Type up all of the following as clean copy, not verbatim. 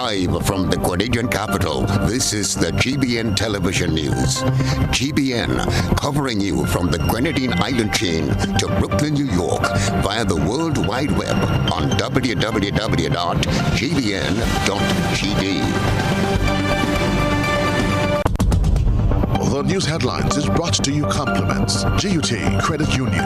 Live from the Grenadian capital, this is the GBN Television News. GBN, covering you from the Grenadine Island chain to Brooklyn, New York, via the World Wide Web on www.gbn.gd. The news headlines is brought to you compliments GUT Credit Union.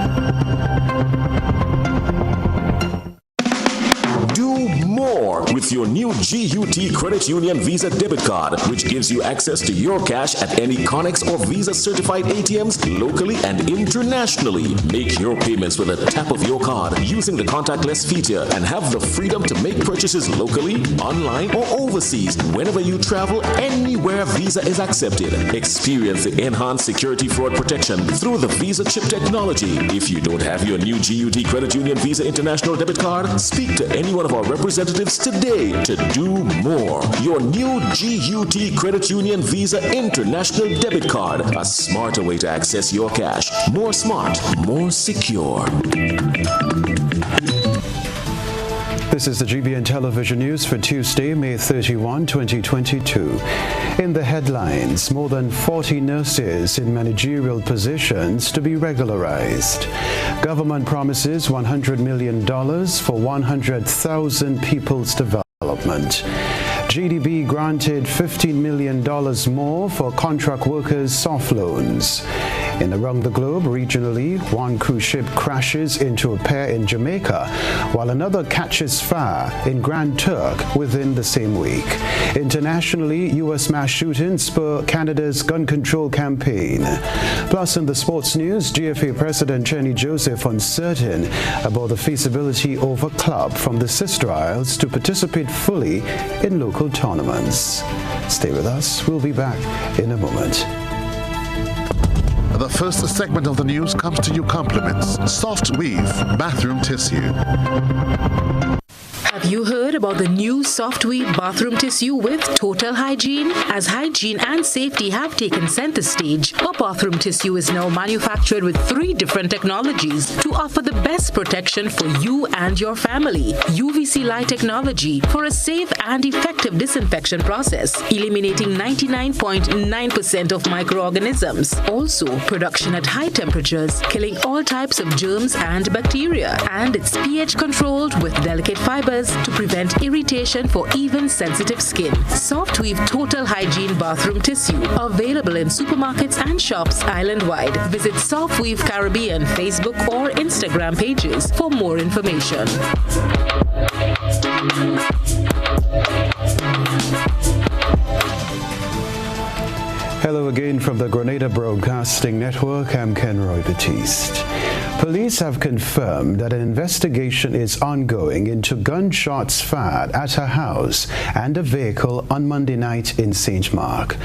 Do more with your new GUT Credit Union Visa debit card, which gives you access to your cash at any Connex or Visa certified ATMs locally and internationally. Make your payments with a tap of your card using the contactless feature and have the freedom to make purchases locally, online, or overseas whenever you travel, anywhere Visa is accepted. Experience the enhanced security fraud protection through the Visa chip technology. If you don't have your new GUT Credit Union Visa International debit card, speak to any one of our representatives today to do more. Your new GUT Credit Union Visa International debit card, a smarter way to access your cash. More smart, more secure. This is the GBN Television News for Tuesday, May 31, 2022. In the headlines, more than 40 nurses in managerial positions to be regularized. Government promises $100 million for 100,000 people's development. GDB granted $15 million more for contract workers' soft loans. And around the globe, regionally, one cruise ship crashes into a pair in Jamaica, while another catches fire in Grand Turk within the same week. Internationally, U.S. mass shootings spur Canada's gun control campaign. Plus, in the sports news, GFA President Jenny Joseph uncertain about the feasibility of a club from the Sister Isles to participate fully in local tournaments. Stay with us. We'll be back in a moment. The first segment of the news comes to you compliments Soft Weave Bathroom Tissue. Have you heard about the new Soft Weave bathroom tissue with total hygiene? As hygiene and safety have taken center stage, our bathroom tissue is now manufactured with 3 different technologies to offer the best protection for you and your family. UVC light technology for a safe and effective disinfection process, eliminating 99.9% of microorganisms. Also, production at high temperatures, killing all types of germs and bacteria. And it's pH controlled with delicate fibers to prevent irritation for even sensitive skin. Soft Weave Total Hygiene Bathroom Tissue, available in supermarkets and shops island-wide. Visit Soft Weave Caribbean Facebook or Instagram pages for more information. Hello again from the Grenada Broadcasting Network. I'm Kenroy, Baptiste. Police have confirmed that an investigation is ongoing into gunshots fired at a house and a vehicle on Monday night in St. Mark.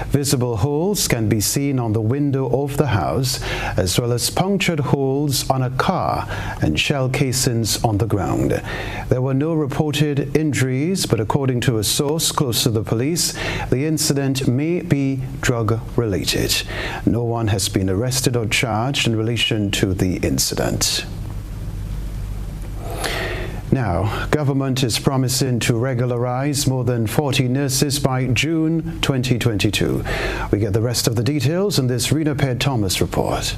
Visible holes can be seen on the window of the house, as well as punctured holes on a car and shell casings on the ground. There were no reported injuries, but according to a source close to the police, the incident may be drug-related. No one has been arrested or charged in relation to the incident. Now, government is promising to regularize more than 40 nurses by June 2022. We get the rest of the details in this Rena Ped Thomas report.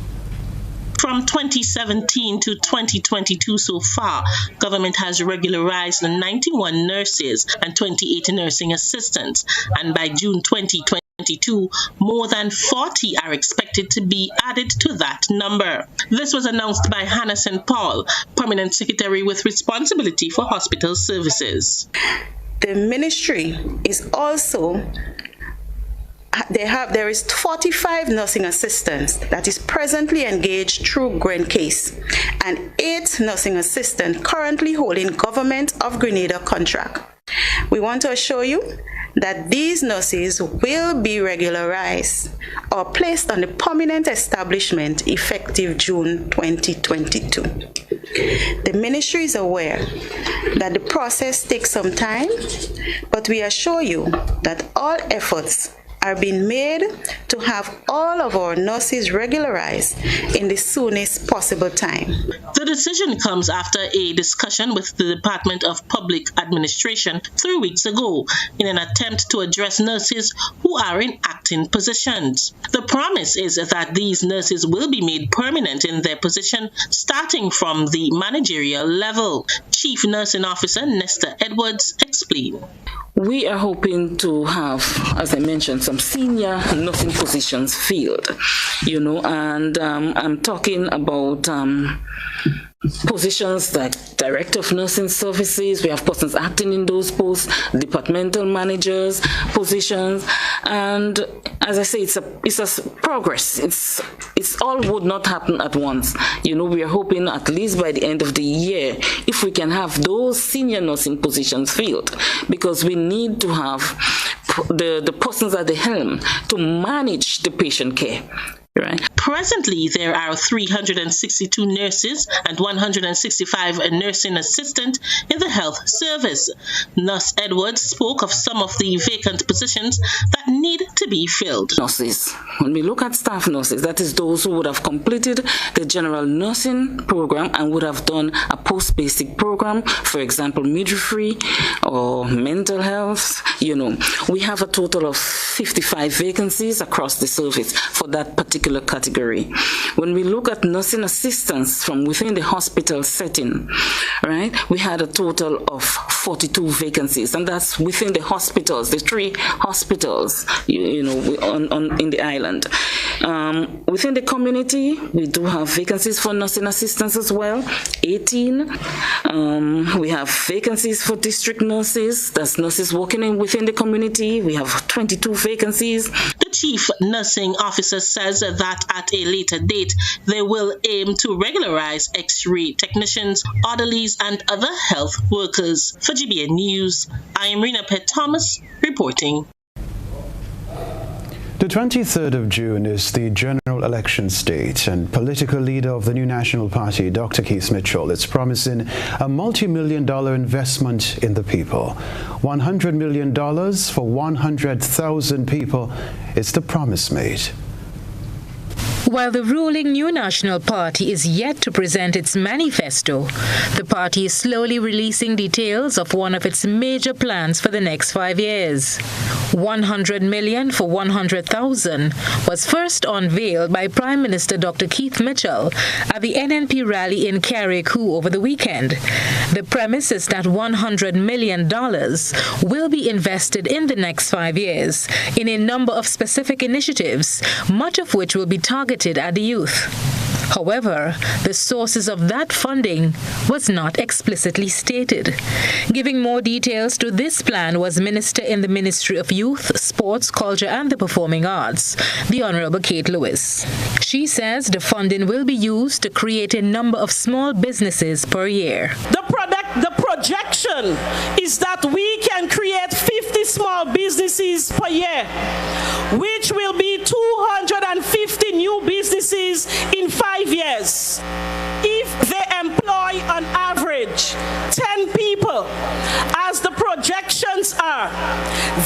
From 2017 to 2022 so far, government has regularized 91 nurses and 28 nursing assistants, and by June 2022, more than 40 are expected to be added to that number. This was announced by Hannah St. Paul, Permanent Secretary with responsibility for hospital services. The ministry is also there is 45 nursing assistants that is presently engaged through Gren Case and 8 nursing assistants currently holding Government of Grenada contract. We want to assure you that these nurses will be regularized or placed on the permanent establishment effective June 2022. The ministry is aware that the process takes some time, but we assure you that all efforts are being made to have all of our nurses regularized in the soonest possible time. The decision comes after a discussion with the Department of Public Administration 3 weeks ago in an attempt to address nurses who are in acting positions. The promise is that these nurses will be made permanent in their position starting from the managerial level. Chief Nursing Officer Nesta Edwards explained. We are hoping to have, as I mentioned, some senior nursing positions filled, and I'm talking about positions like Director of Nursing Services. We have persons acting in those posts, departmental managers positions, and as I say, it's a progress. It's all would not happen at once. We are hoping at least by the end of the year, if we can have those senior nursing positions filled, because we need to have the persons at the helm to manage the patient care. Right. Presently, there are 362 nurses and 165 nursing assistants in the health service. Nurse Edwards spoke of some of the vacant positions that need to be filled. Nurses. When we look at staff nurses, that is those who would have completed the general nursing program and would have done a post-basic program, for example, midwifery or mental health. We have a total of 55 vacancies across the service for that particular category. When we look at nursing assistants from within the hospital setting, right, we had a total of 42 vacancies, and that's within the hospitals, the 3 hospitals, in the island. Within the community, we do have vacancies for nursing assistants as well, 18. We have vacancies for district nurses, that's nurses working within the community. We have 22 vacancies. The Chief Nursing Officer says that at a later date, they will aim to regularize X-ray technicians, orderlies, and other health workers. For GBN News, I am Rena Pett Thomas reporting. The 23rd of June is the general election date, and political leader of the New National Party, Dr. Keith Mitchell, is promising a multi-million-dollar investment in the people. $100 million for 100,000 people is the promise made. While the ruling New National Party is yet to present its manifesto, the party is slowly releasing details of one of its major plans for the next 5 years. $100 million for 100,000 was first unveiled by Prime Minister Dr. Keith Mitchell at the NNP rally in Carriacou over the weekend. The premise is that $100 million will be invested in the next 5 years in a number of specific initiatives, much of which will be targeted at the youth. However, the sources of that funding was not explicitly stated. Giving more details to this plan was Minister in the Ministry of Youth, Sports, Culture and the Performing Arts, the Honorable Kate Lewis. She says the funding will be used to create a number of small businesses per year. The projection is that we can create 50 small businesses per year, which will be 250 new businesses in 5 years. If they employ on average 10 people, as the projections are,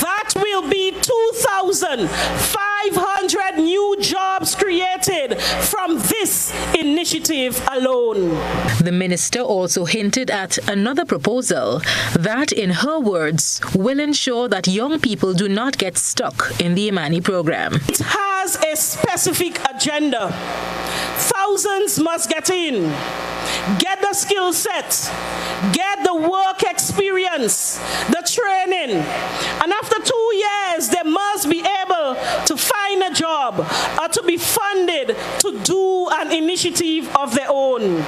that will be 2,500 new jobs created from this initiative alone. The minister also hinted at another proposal that, in her words, will ensure that young people do not get stuck in the Imani program. It has a specific agenda. Thousands must get in, get the skill set, get the work experience, the training, and after 2 years they must be able to find a job or to be funded to do an initiative of their own.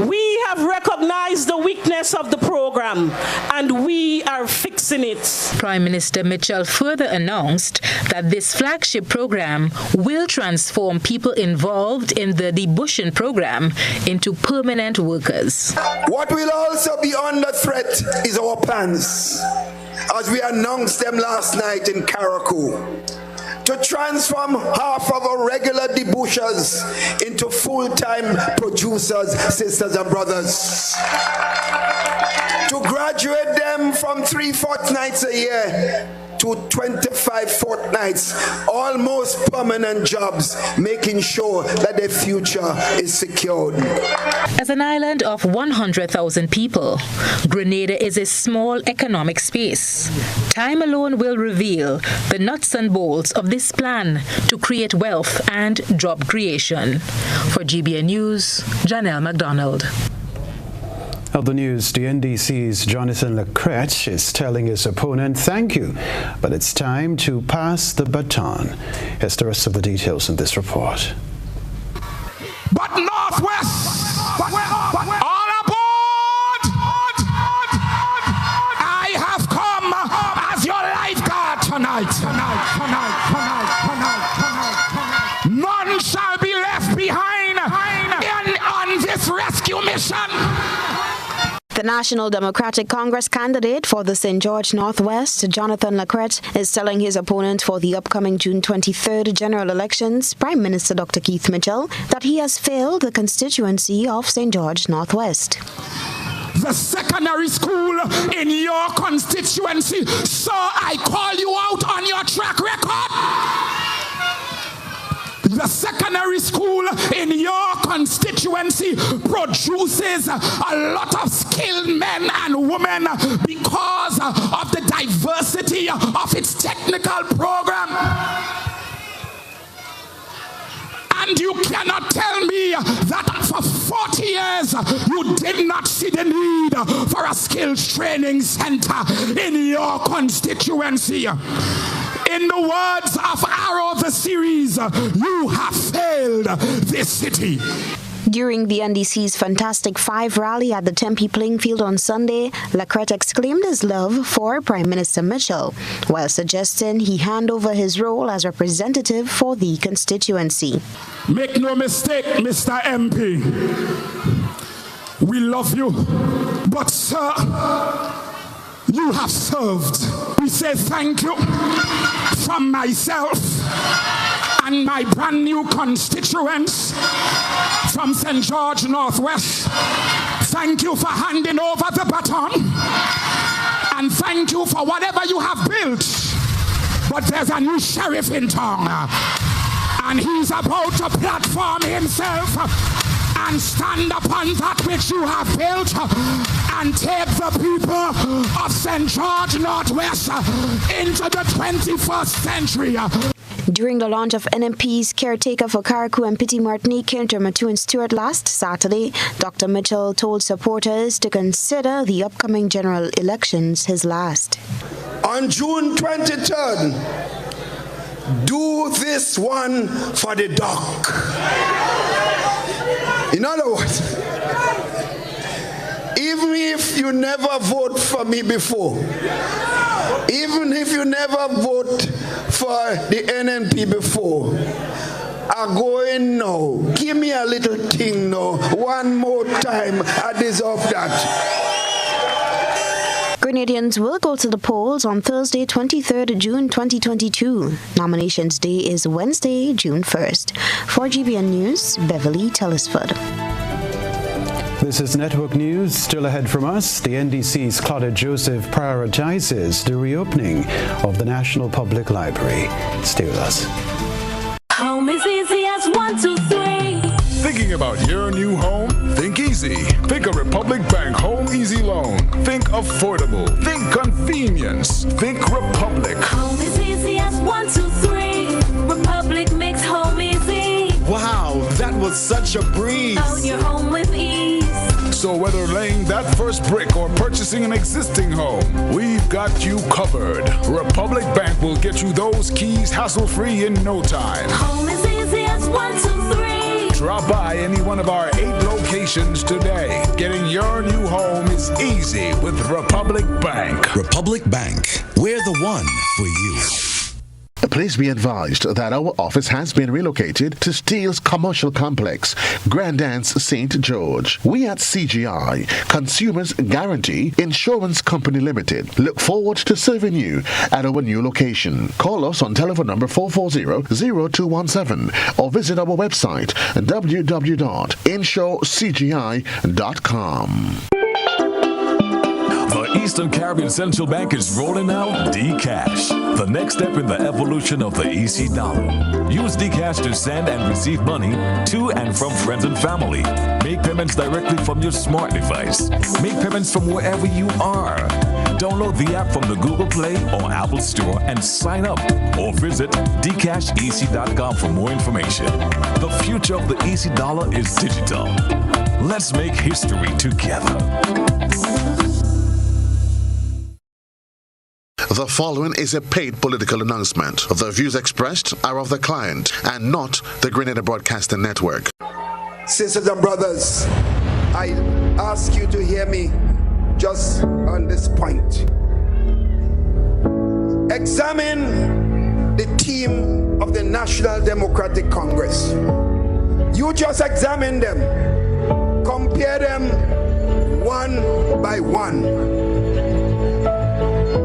We have recognized the weakness of the program and we are fixing it. Prime Minister Mitchell further announced that this flagship program will transform people involved in the debushing program into permanent workers. What will also be under threat is our plans, as we announced them last night in Carriacou, to transform half of our regular debushers into full-time producers, sisters and brothers. To graduate them from 3 fortnights a year to 25 fortnights, almost permanent jobs, making sure that their future is secured. As an island of 100,000 people, Grenada is a small economic space. Time alone will reveal the nuts and bolts of this plan to create wealth and job creation. For GBN News, Janelle McDonald. Other news, the NDC's Jonathan Lacrette is telling his opponent, thank you, but it's time to pass the baton. Here's the rest of the details in this report. But Northwest, all aboard! I have come as your lifeguard tonight. None shall be left behind on this rescue mission. The National Democratic Congress candidate for the St. George Northwest, Jonathan Lacrette, is telling his opponent for the upcoming June 23rd general elections, Prime Minister Dr. Keith Mitchell, that he has failed the constituency of St. George Northwest. The secondary school in your constituency, sir, I call you out on your track record. The secondary school in your constituency produces a lot of skilled men and women because of the diversity of its technical program. And you cannot tell me that for 40 years you did not see the need for a skills training center in your constituency. In the words of Arrow the series, you have failed this city. During the NDC's Fantastic Five rally at the Tempe playing field on Sunday, Lacrette exclaimed his love for Prime Minister Mitchell, while suggesting he hand over his role as representative for the constituency. Make no mistake, Mr. MP, we love you, but sir, you have served. We say thank you from myself and my brand new constituents from St. George Northwest. Thank you for handing over the baton, and thank you for whatever you have built. But there's a new sheriff in town, and he's about to platform himself and stand upon that which you have built and take the people of St. George Northwest into the 21st century. During the launch of NMP's caretaker for Carriacou and Petit Martinique, Kinter Matthew and Stewart last Saturday, Dr. Mitchell told supporters to consider the upcoming general elections his last. On June 23rd, do this one for the doc. In other words, even if you never vote for me before, even if you never vote for the NNP before, I go in now. Give me a little thing now. One more time. I deserve that. Grenadians will go to the polls on Thursday, 23rd June 2022. Nominations Day is Wednesday, June 1st. For GBN News, Beverly Telesford. This is Network News. Still ahead from us, the NDC's Claudette Joseph prioritizes the reopening of the National Public Library. Stay with us. Home is easy as 1, 2, 3. Thinking about your new home? Think easy. Think a Republic Bank Home Easy Loan. Think affordable. Think convenience. Think Republic. Home is easy as 1, 2, 3. Republic makes home easy. Wow, that was such a breeze. Own your home with ease. So whether laying that first brick or purchasing an existing home, we've got you covered. Republic Bank will get you those keys hassle-free in no time. Home is easy as 1, 2, 3. Drop by any one of our 8 locations today. Getting your new home is easy with Republic Bank. Republic Bank, we're the one for you. Please be advised that our office has been relocated to Steele's Commercial Complex, Grand Anse, St. George. We at CGI, Consumers Guarantee Insurance Company Limited, look forward to serving you at our new location. Call us on telephone number 440-0217 or visit our website www.insurecgi.com. The Eastern Caribbean Central Bank is rolling out D-Cash, the next step in the evolution of the EC dollar. Use D-Cash to send and receive money to and from friends and family. Make payments directly from your smart device. Make payments from wherever you are. Download the app from the Google Play or Apple Store and sign up, or visit dcashec.com for more information. The future of the EC dollar is digital. Let's make history together. The following is a paid political announcement. The views expressed are of the client and not the Grenada Broadcasting Network. Sisters and brothers, I ask you to hear me just on this point. Examine the team of the National Democratic Congress. You just examine them. Compare them one by one.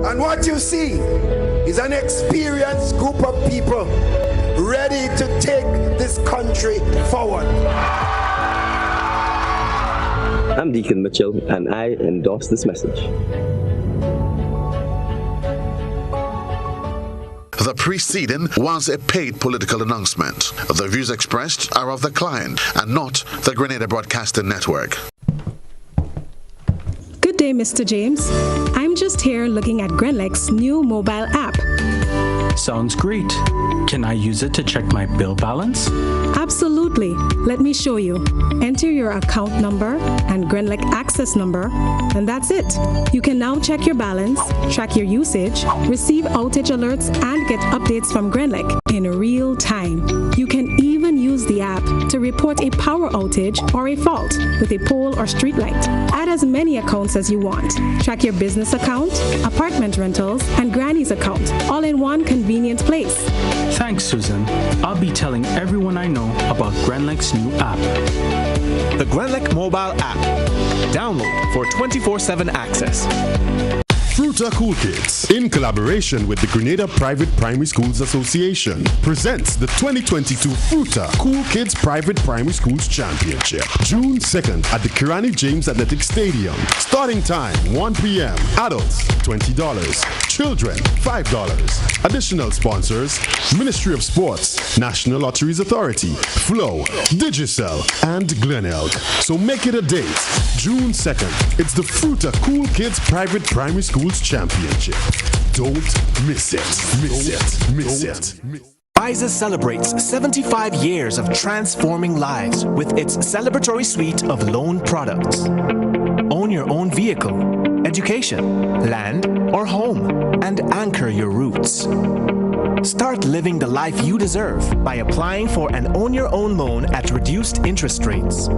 And what you see is an experienced group of people ready to take this country forward. I'm Deacon Mitchell, and I endorse this message. The preceding was a paid political announcement. The views expressed are of the client and not the Grenada Broadcasting Network. Good day, Mr. James. I'm just here looking at Grenlec's new mobile app. Sounds great. Can I use it to check my bill balance? Absolutely. Let me show you. Enter your account number and Grenlec access number, and that's it. You can now check your balance, track your usage, receive outage alerts, and get updates from Grenlec in real time. You can even use the app to report a power outage or a fault with a pole or street light. Add as many accounts as you want. Track your business account, apartment rentals, and Granny's account, all in one convenient place. Thanks, Susan. I'll be telling everyone I know about Grenlec's new app. The Grenlec mobile app. Download for 24/7 access. Fruta Cool Kids, in collaboration with the Grenada Private Primary Schools Association, presents the 2022 Fruta Cool Kids Private Primary Schools Championship, June 2nd at the Kirani James Athletic Stadium. Starting time, 1 p.m. Adults, $20. Children, $5. Additional sponsors, Ministry of Sports, National Lotteries Authority, Flow, Digicel, and Glenelg. So make it a date, June 2nd. It's the Fruta Cool Kids Private Primary Schools Championship. Don't miss it. Miss it. Visa celebrates 75 years of transforming lives with its celebratory suite of loan products. Own your own vehicle, education, land, or home, and anchor your roots. Start living the life you deserve by applying for an Own Your Own loan at reduced interest rates.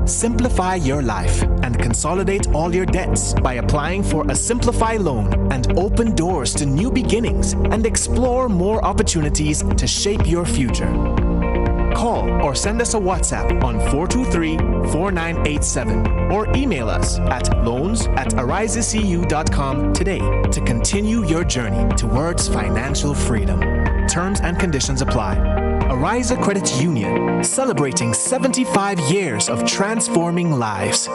Simplify your life and consolidate all your debts by applying for a Simplify loan and open doors to new beginnings and explore more opportunities to shape your future. Call or send us a WhatsApp on 423-4987 or email us at loans@arisecu.com today to continue your journey towards financial freedom. Terms and conditions apply. Arise Credit Union, celebrating 75 years of transforming lives.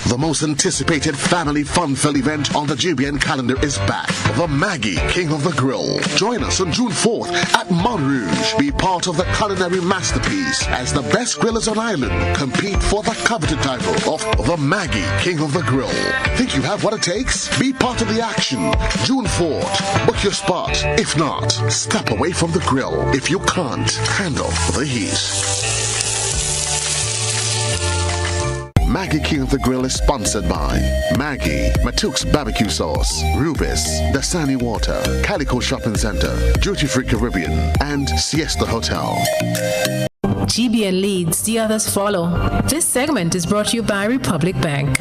The most anticipated family fun-filled event on the GBN calendar is back. The Maggie King of the Grill. Join us on June 4th at Mount Rouge. Be part of the culinary masterpiece as the best grillers on island compete for the coveted title of the Maggie King of the Grill. Think you have what it takes? Be part of the action. June 4th. Book your spot. If not, step away from the grill if you can't handle the heat. Maggie King of the Grill is sponsored by Maggie, Matuk's Barbecue Sauce, Rubis, Dasani Water, Calico Shopping Center, Duty Free Caribbean, and Siesta Hotel. GBN leads, the others follow. This segment is brought to you by Republic Bank.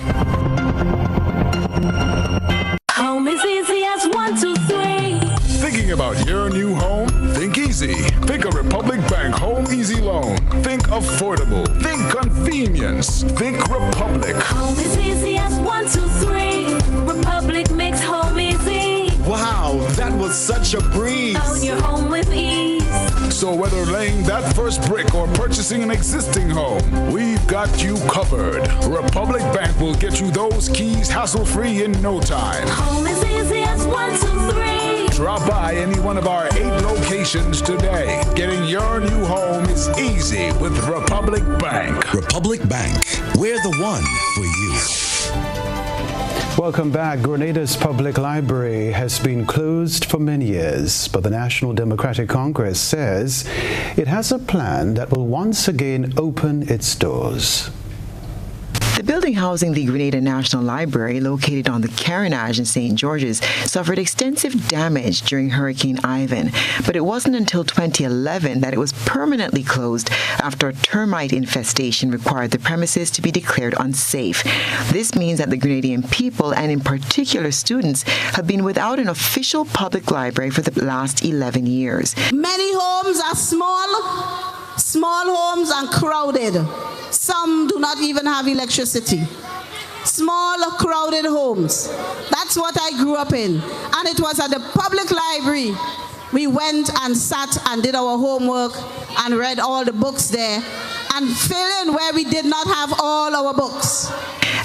Home is easy as 1, 2, 3. Thinking about your new home? Think easy. Think a Republic Bank Home Easy Loan. Think affordable. Think convenience. Think Republic. Home is easy as 1, 2, 3. Republic makes home easy. Wow, that was such a breeze. Own your home with ease. So whether laying that first brick or purchasing an existing home, we've got you covered. Republic Bank will get you those keys hassle-free in no time. Home is easy as 1, 2, 3. Drop by any one of our 8 locations today. Getting your new home is easy with Republic Bank. Republic Bank, we're the one for you. Welcome back. Grenada's public library has been closed for many years, but the National Democratic Congress says it has a plan that will once again open its doors. The building housing the Grenada National Library, located on the Carenage in St. George's, suffered extensive damage during Hurricane Ivan, but it wasn't until 2011 that it was permanently closed after a termite infestation required the premises to be declared unsafe. This means that the Grenadian people, and in particular students, have been without an official public library for the last 11 years. Many homes are small homes and crowded. Some do not even have electricity. Small, crowded homes. That's what I grew up in. And it was at the public library we went and sat and did our homework and read all the books there and filled in where we did not have all our books.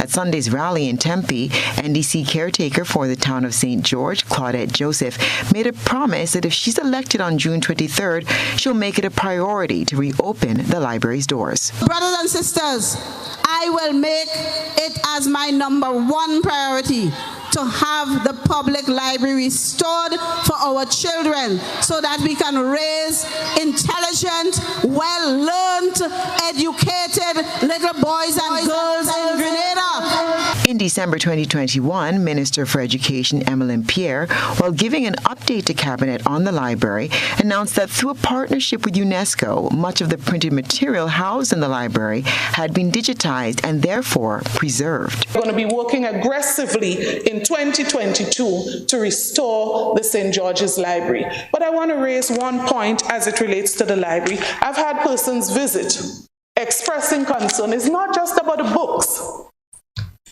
At Sunday's rally in Tempe, NDC caretaker for the town of St. George, Claudette Joseph, made a promise that if she's elected on June 23rd, she'll make it a priority to reopen the library's doors. Brothers and sisters, I will make it as my #1 priority to have the public library restored for our children so that we can raise intelligent, well-learned, educated little boys and girls in Grenada. In December 2021, Minister for Education Emmeline Pierre, while giving an update to Cabinet on the library, announced that through a partnership with UNESCO, much of the printed material housed in the library had been digitized and therefore preserved. We're going to be working aggressively in 2022 to restore the St. George's Library. But I want to raise one point as it relates to the library. I've had persons visit expressing concern. It's not just about the books,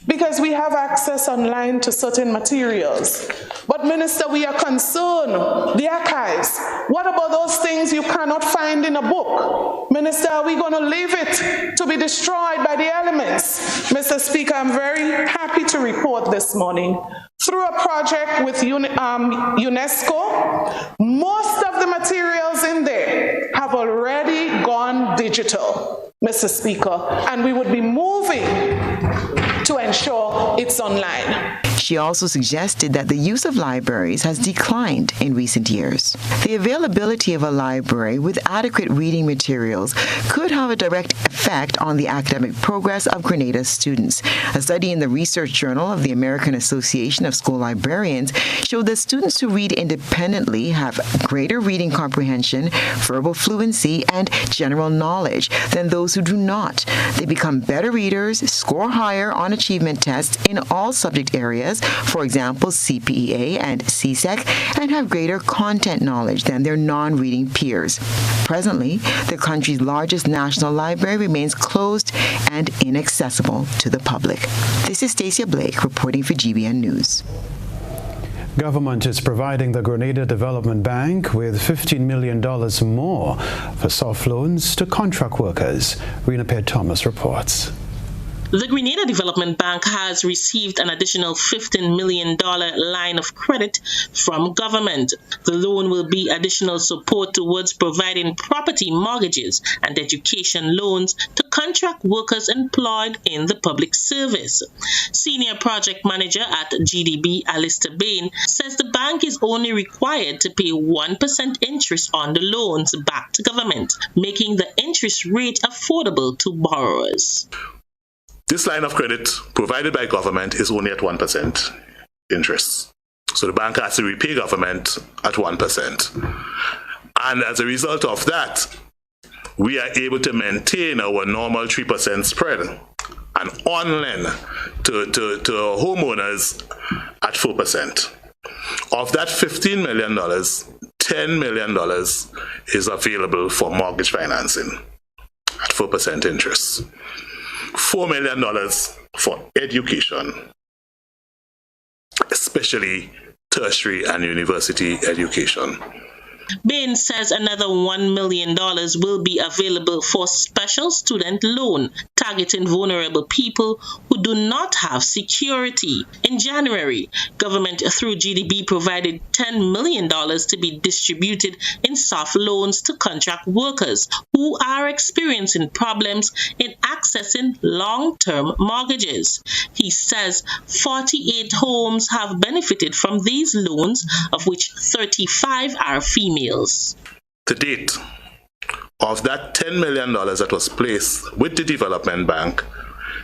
because we have access online to certain materials. But Minister, we are concerned, the archives. What about those things you cannot find in a book? Minister, are we going to leave it to be destroyed by the elements? Mr. Speaker, I'm very happy to report this morning, through a project with UNESCO, most of the materials in there have already gone digital, Mr. Speaker, and we would be moving to ensure it's online. She also suggested that the use of libraries has declined in recent years. The availability of a library with adequate reading materials could have a direct effect on the academic progress of Grenada's students. A study in the Research Journal of the American Association of School Librarians showed that students who read independently have greater reading comprehension, verbal fluency, and general knowledge than those who do not. They become better readers, score higher on achievement tests in all subject areas, for example, CPEA and CSEC, and have greater content knowledge than their non-reading peers. Presently, the country's largest national library remains closed and inaccessible to the public. This is Stacia Blake reporting for GBN News. Government is providing the Grenada Development Bank with $15 million more for soft loans to contract workers. Rena Ped Thomas reports. The Grenada Development Bank has received an additional $15 million line of credit from government. The loan will be additional support towards providing property mortgages and education loans to contract workers employed in the public service. Senior Project Manager at GDB, Alistair Bain, says the bank is only required to pay 1% interest on the loans back to government, making the interest rate affordable to borrowers. This line of credit provided by government is only at 1% interest. So the bank has to repay government at 1%. And as a result of that, we are able to maintain our normal 3% spread and on-lend to homeowners at 4%. Of that $15 million, $10 million is available for mortgage financing at 4% interest. $4 million for education, especially tertiary and university education. Bain says another $1 million will be available for special student loan targeting vulnerable people who do not have security. In January, government through GDB provided $10 million to be distributed in soft loans to contract workers who are experiencing problems in accessing long-term mortgages. He says 48 homes have benefited from these loans, of which 35 are females. To date, of that $10 million that was placed with the Development Bank,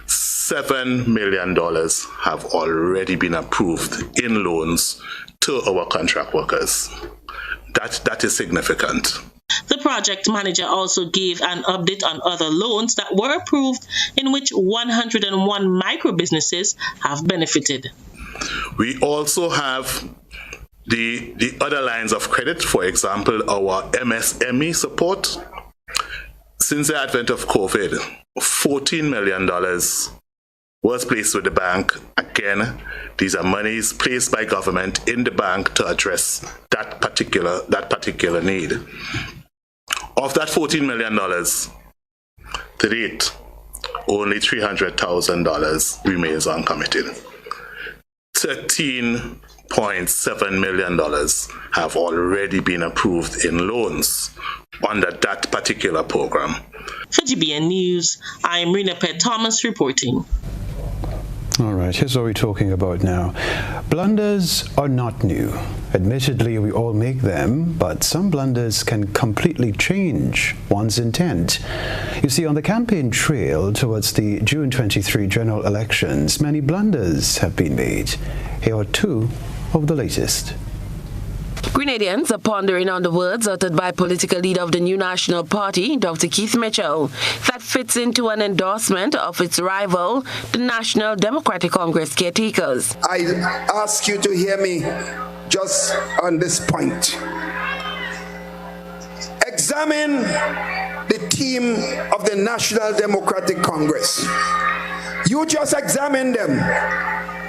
$7 million have already been approved in loans to our contract workers. That is significant. The project manager also gave an update on other loans that were approved, in which 101 micro businesses have benefited. We also have the other lines of credit, for example, our MSME support. Since the advent of COVID, $14 million was placed with the bank. Again, these are monies placed by government in the bank to address that particular need. Of that $14 million, to date, only $300,000 remains uncommitted. $13.7 million have already been approved in loans under that particular program. For GBN News, I'm Rena Pett Thomas reporting. All right, here's what we're talking about now. Blunders are not new. Admittedly, we all make them, but some blunders can completely change one's intent. You see, on the campaign trail towards the June 23 general elections, many blunders have been made. Here are two of the latest. Grenadians are pondering on the words uttered by political leader of the New National Party, Dr. Keith Mitchell, that fits into an endorsement of its rival, the National Democratic Congress caretakers. I ask you to hear me just on this point. Examine the team of the National Democratic Congress. You just examine them.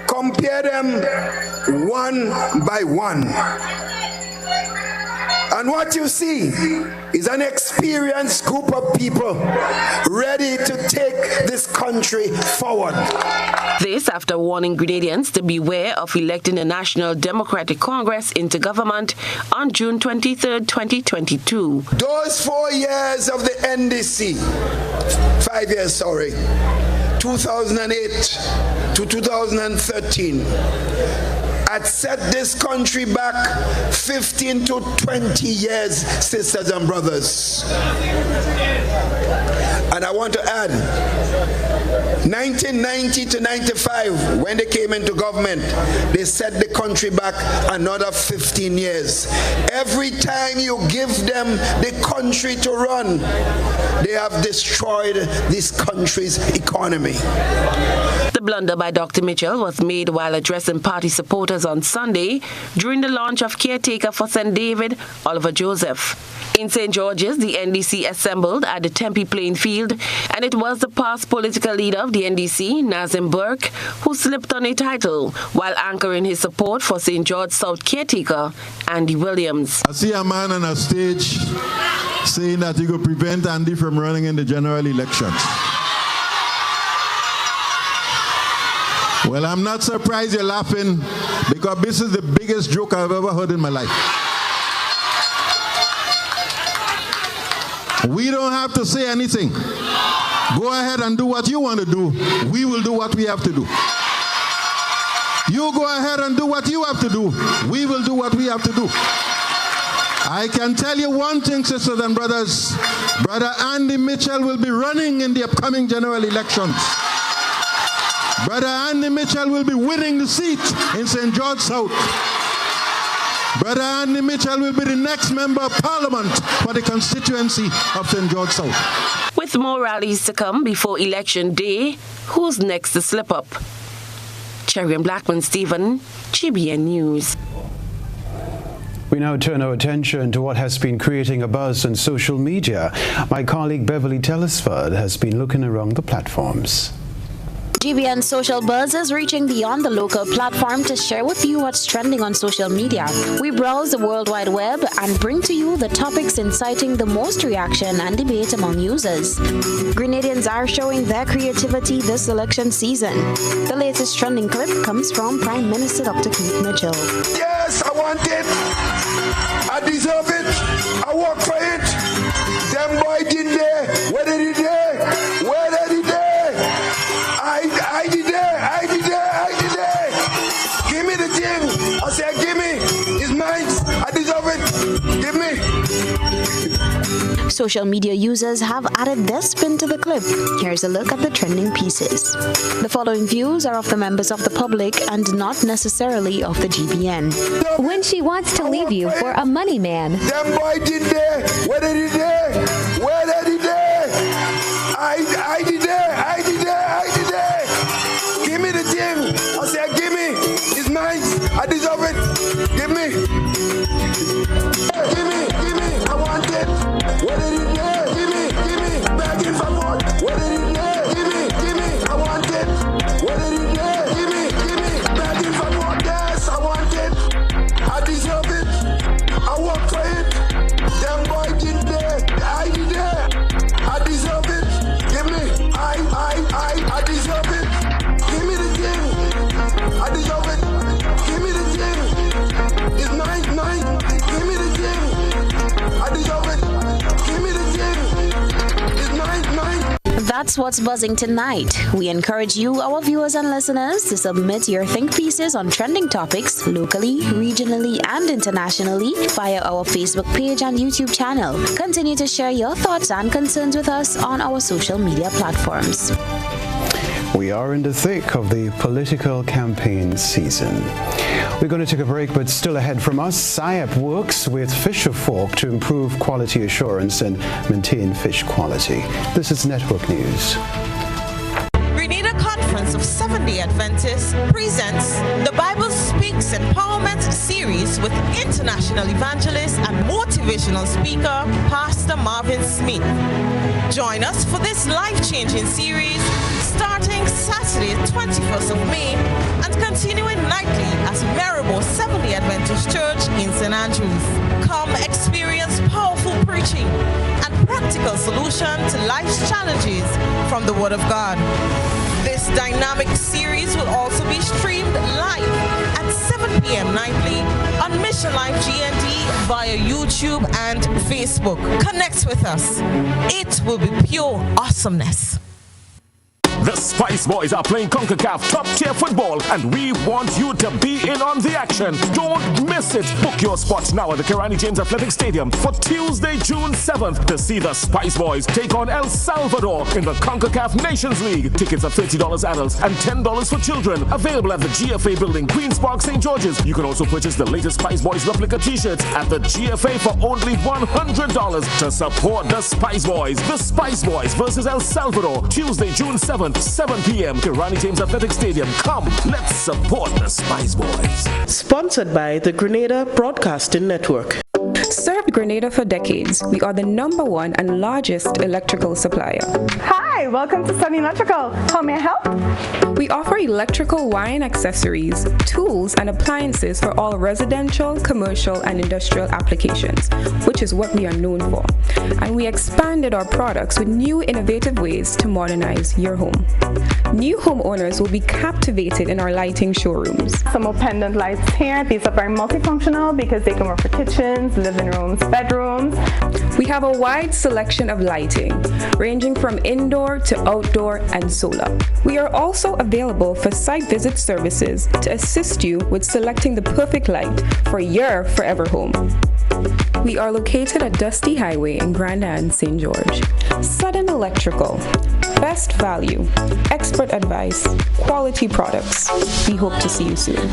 Compare them one by one. And what you see is an experienced group of people ready to take this country forward. This after warning Grenadians to beware of electing the National Democratic Congress into government on June 23, 2022. Those 4 years of the NDC, 5 years, 2008 to 2013, had set this country back 15 to 20 years, sisters and brothers. And I want to add, 1990 to 95, when they came into government, they set the country back another 15 years. Every time you give them the country to run, they have destroyed this country's economy. The blunder by Dr. Mitchell was made while addressing party supporters on Sunday during the launch of caretaker for St. David, Oliver Joseph. In St. George's, the NDC assembled at the Tempe playing field, and it was the past political leader of the NDC, Nazim Burke, who slipped on a title while anchoring his support for St. George South caretaker, Andy Williams. I see a man on a stage saying that he could prevent Andy from running in the general elections. Well, I'm not surprised you're laughing, because this is the biggest joke I've ever heard in my life. We don't have to say anything. Go ahead and do what you want to do. We will do what we have to do. You go ahead and do what you have to do. We will do what we have to do. I can tell you one thing, sisters and brothers. Brother Andy Mitchell will be running in the upcoming general elections. Brother Andy Mitchell will be winning the seat in St. George South. Brother Andy Mitchell will be the next member of Parliament for the constituency of St. George South. With more rallies to come before Election Day, who's next to slip up? Cherry and Blackman Stephen, GBN News. We now turn our attention to what has been creating a buzz on social media. My colleague Beverly Tellisford has been looking around the platforms. GBN Social Buzz is reaching beyond the local platform to share with you what's trending on social media. We browse the World Wide Web and bring to you the topics inciting the most reaction and debate among users. Grenadians are showing their creativity this election season. The latest trending clip comes from Prime Minister Dr. Keith Mitchell. Yes, I want it. I deserve it. I work for it. Them boy didn't there. Where did he there? Where did he there? I did there. I did there. I did there. Give me the thing. I said, give me. It's mine. I deserve it. Give me. Social media users have added their spin to the clip. Here's a look at the trending pieces. The following views are of the members of the public and not necessarily of the GBN. When she wants to leave you for a money man. Them boy did there. Where did he there? Where did he there? I did there. I did there. I did there. Give me the thing. I said, give me. It's mine. I deserve it. Give me. Give me. Give me. I want it. Where did he there? Give me. Begging for more. Where did he there? Give me. I want it. Where did he there? Give me. Begging for more. Yes, I want it. I deserve it. I work for it. Them boy did there. I did there. I deserve it. Give me. I deserve it. Give me the thing. I deserve it. Give me the thing. It's mine. Give me the thing. I deserve it. Give me the thing. It's mine. That's what's buzzing tonight. We encourage you, our viewers and listeners, to submit your think pieces on trending topics locally, regionally, and internationally via our Facebook page and YouTube channel. Continue to share your thoughts and concerns with us on our social media platforms. We are in the thick of the political campaign season. We're going to take a break, but still ahead from us, SIAP works with Fisher Folk to improve quality assurance and maintain fish quality. This is Network News. Grenada Conference of Seventh-day Adventists presents the Bible Speaks Empowerment Series with international evangelist and motivational speaker, Pastor Marvin Smith. Join us for this life-changing series starting Saturday, 21st of May and continuing nightly at Maribor Seventh-day Adventist Church in St. Andrews. Come experience powerful preaching and practical solution to life's challenges from the Word of God. This dynamic series will also be streamed live at 7 p.m. nightly on Mission Life GND via YouTube and Facebook. Connect with us. It will be pure awesomeness. The Spice Boys are playing CONCACAF top-tier football, and we want you to be in on the action. Don't miss it. Book your spots now at the Kenroy James Athletic Stadium for Tuesday, June 7th to see the Spice Boys take on El Salvador in the CONCACAF Nations League. Tickets are $30 adults and $10 for children. Available at the GFA building, Queen's Park, St. George's. You can also purchase the latest Spice Boys replica t-shirts at the GFA for only $100 to support the Spice Boys. The Spice Boys versus El Salvador, Tuesday, June 7th. 7 p.m. Kenroy James Athletic Stadium. Come, let's support the Spice Boys. Sponsored by the Grenada Broadcasting Network. Served Grenada for decades. We are the #1 and largest electrical supplier. Hi, welcome to Sunny Electrical. How may I help? We offer electrical wiring accessories, tools, and appliances for all residential, commercial, and industrial applications, which is what we are known for. And we expanded our products with new innovative ways to modernize your home. New homeowners will be captivated in our lighting showrooms. Some more pendant lights here. These are very multifunctional because they can work for kitchens, living rooms, bedrooms. We have a wide selection of lighting, ranging from indoor to outdoor and solar. We are also available for site visit services to assist you with selecting the perfect light for your forever home. We are located at Dusty Highway in Grand Anne, St. George. Sudden Electrical. Best value, expert advice, quality products. We hope to see you soon.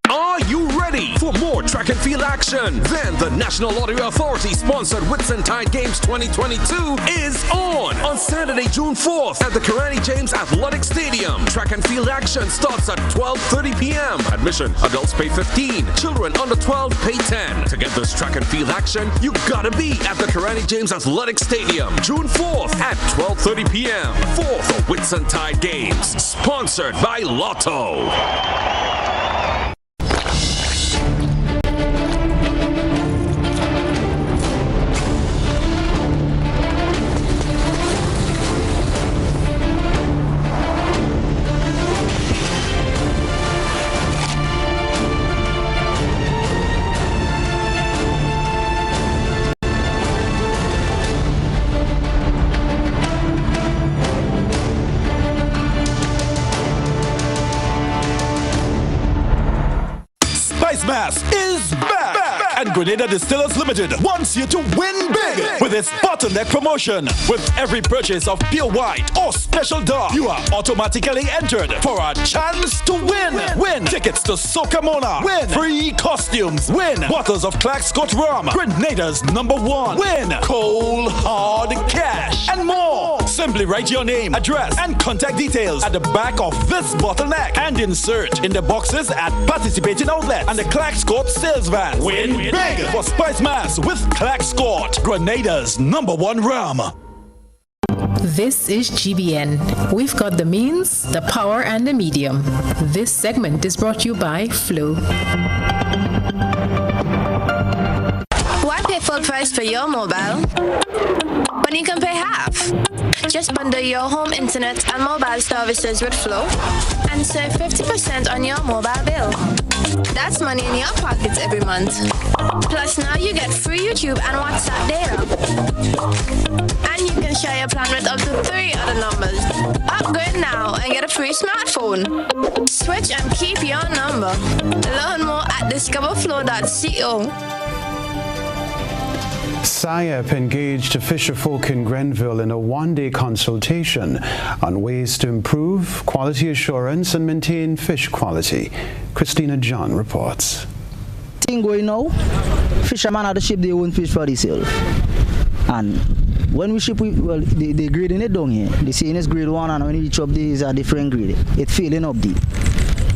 Are you ready for for more track and field action. Then the National Lottery Authority sponsored Whitsuntide Games 2022 is on Saturday, June 4th at the Kenroy James Athletic Stadium. Track and field action starts at 12:30 p.m. Admission, adults pay 15, children under 12 pay 10. To get this track and field action, you gotta be at the Kenroy James Athletic Stadium, June 4th at 12:30 p.m. for the Whitsuntide Games, sponsored by Lotto. Mass is back. And Grenada Distillers Limited wants you to win big with its bottleneck promotion. With every purchase of pure white or special dark, you are automatically entered for a chance to win. Win tickets to Soca Mona. Win free costumes. Win bottles of Clark Scott Rum, Grenada's #1. Win cold hard cash and more. Simply write your name, address, and contact details at the back of this bottleneck and insert in the boxes at participating outlets and the Clark Scott sales van. Win big for Spice Mass with Clark Scott, Grenada's #1 rum. This is GBN. We've got the means, the power, and the medium. This segment is brought to you by Flow. Why pay full price for your mobile when you can pay half? Just bundle your home internet and mobile services with Flow and save 50% on your mobile bill. That's money in your pockets every month. Plus now you get free YouTube and WhatsApp data. And you can share your plan with up to 3 other numbers. Upgrade now and get a free smartphone. Switch and keep your number. Learn more at discoverflow.co. SIAP engaged fisherfolk in Grenville in a one-day consultation on ways to improve quality assurance and maintain fish quality. Christina John reports. Thing going now, fishermen at the ship, they own fish for themselves. And when we ship, they grading it down here. They saying it's grade 1, and when you reach up there, it's a different grade. It's failing up there.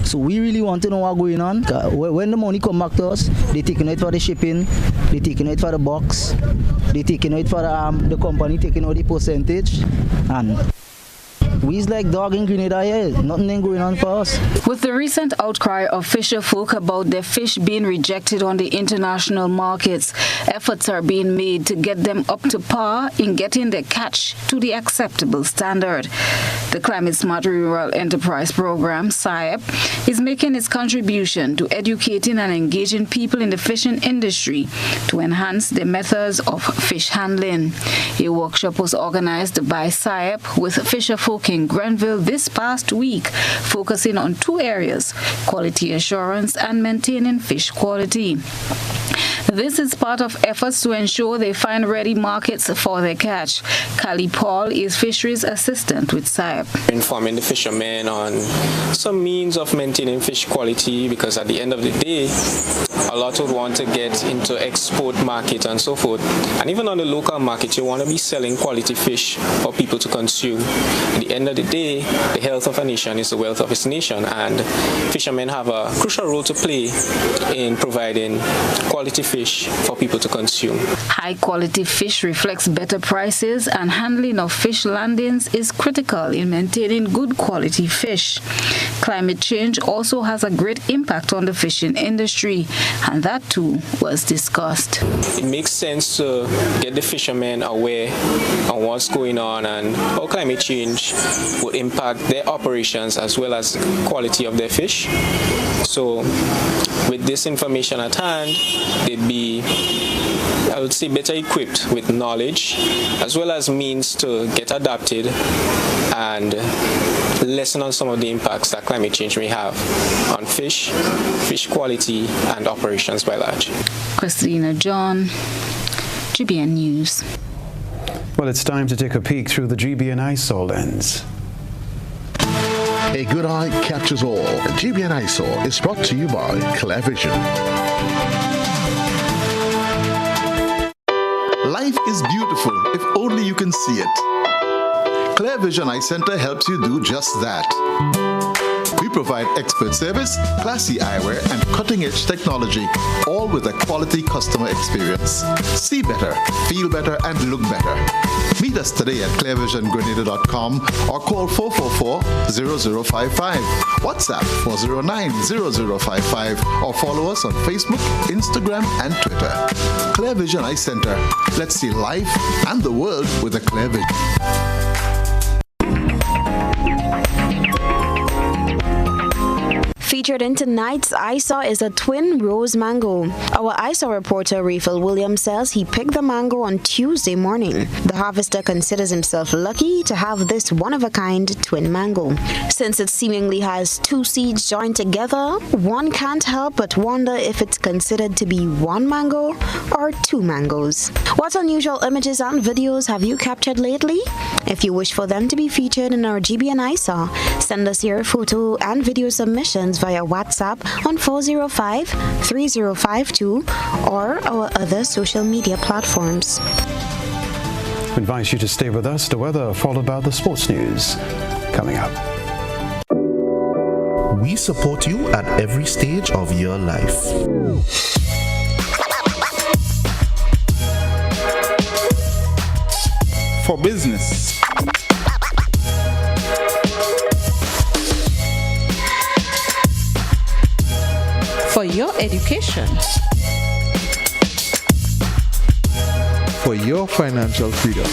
So we really want to know what's going on. When the money come back to us, they taking it for the shipping, they taking it for the box, they taking it for the company taking out the percentage, and we's like dog in Grenada here. Nothing ain't going on for us. With the recent outcry of fisher folk about their fish being rejected on the international markets, efforts are being made to get them up to par in getting their catch to the acceptable standard. The Climate Smart Rural Enterprise Program, SIAP, is making its contribution to educating and engaging people in the fishing industry to enhance their methods of fish handling. A workshop was organized by SIAP with fisher folk in Grenville this past week, focusing on 2 areas: quality assurance and maintaining fish quality. This is part of efforts to ensure they find ready markets for their catch. Kali Paul is fisheries assistant with SIAP. Informing the fishermen on some means of maintaining fish quality, because at the end of the day, a lot would want to get into export market and so forth. And even on the local market, you want to be selling quality fish for people to consume. At the end of the day, the health of a nation is the wealth of its nation, and fishermen have a crucial role to play in providing quality fish for people to consume. High quality fish reflects better prices, and handling of fish landings is critical in maintaining good quality fish. Climate change also has a great impact on the fishing industry, and that too was discussed. It makes sense to get the fishermen aware of what's going on and how climate change will impact their operations as well as the quality of their fish. So with this information at hand, they'd be, I would say, better equipped with knowledge as well as means to get adapted and lessen on some of the impacts that climate change may have on fish, fish quality, and operations by large. Christina John, GBN News. Well, it's time to take a peek through the GBN ISOL lens. A good eye captures all. GBN Eyesore is brought to you by Clear Vision. Life is beautiful if only you can see it. Clear Vision Eye Center helps you do just that. We provide expert service, classy eyewear, and cutting-edge technology, all with a quality customer experience. See better, feel better, and look better. Meet us today at clearvisiongrenada.com or call 444-0055, WhatsApp 409-0055, or follow us on Facebook, Instagram, and Twitter. Clear Vision Eye Center. Let's see life and the world with a clear vision. Featured in tonight's ISAW is a twin rose mango. Our ISAW reporter Rafel Williams says he picked the mango on Tuesday morning. The harvester considers himself lucky to have this one-of-a-kind twin mango. Since it seemingly has two seeds joined together, one can't help but wonder if it's considered to be one mango or two mangoes. What unusual images and videos have you captured lately? If you wish for them to be featured in our GBN ISAW, send us your photo and video submissions via WhatsApp on 405-3052 or our other social media platforms. We invite you to stay with us. The weather followed by the sports news coming up. We support you at every stage of your life. For business, for your education, for your financial freedom,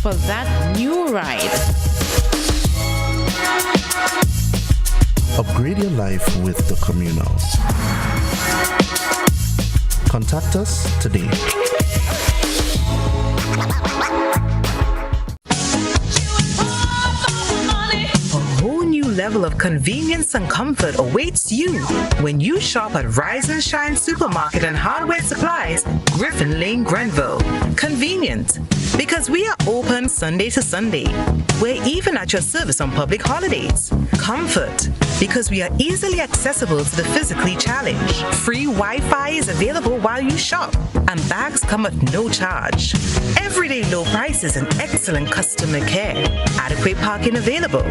for that new ride. Upgrade your life with the Communal. Contact us today. Level of convenience and comfort awaits you when you shop at Rise and Shine Supermarket and Hardware Supplies, Griffin Lane, Grenville. Convenient, because we are open Sunday to Sunday. We're even at your service on public holidays. Comfort, because we are easily accessible to the physically challenged. Free Wi-Fi is available while you shop, and bags come at no charge. Everyday low prices and excellent customer care. Adequate parking available.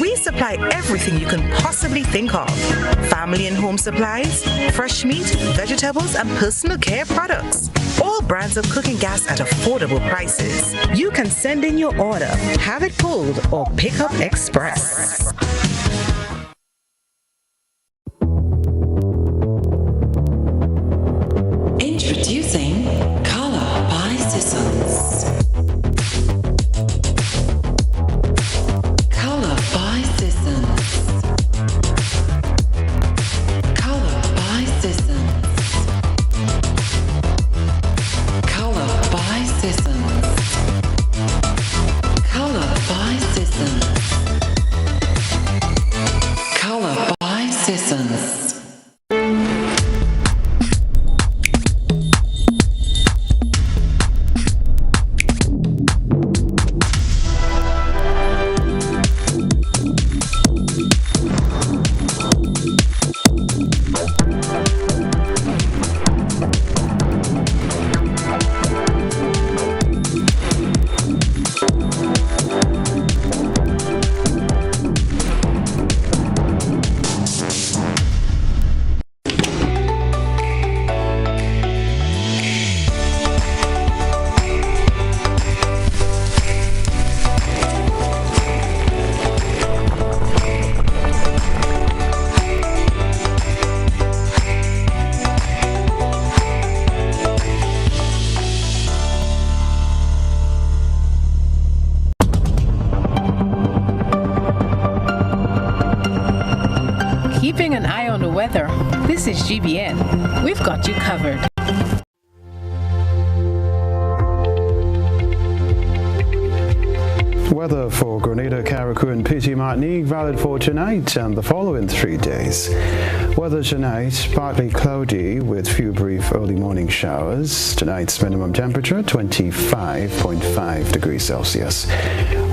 We supply everything you can possibly think of. Family and home supplies, fresh meat, vegetables, and personal care products. All brands of cooking gas at affordable prices. You can send in your order, have it pulled, or pick up express. Introducing Color by Sissons. Color by Sissons. Color by Sissons. Color by Sissons. Color by Sissons. Color by Sissons. Keeping an eye on the weather. This is GBN. We've got you covered. weather for Grenada, Carriacou and Petit Martinique valid for tonight and the following 3 days. Weather tonight, partly cloudy with few brief early morning showers. Tonight's minimum temperature 25.5 degrees Celsius.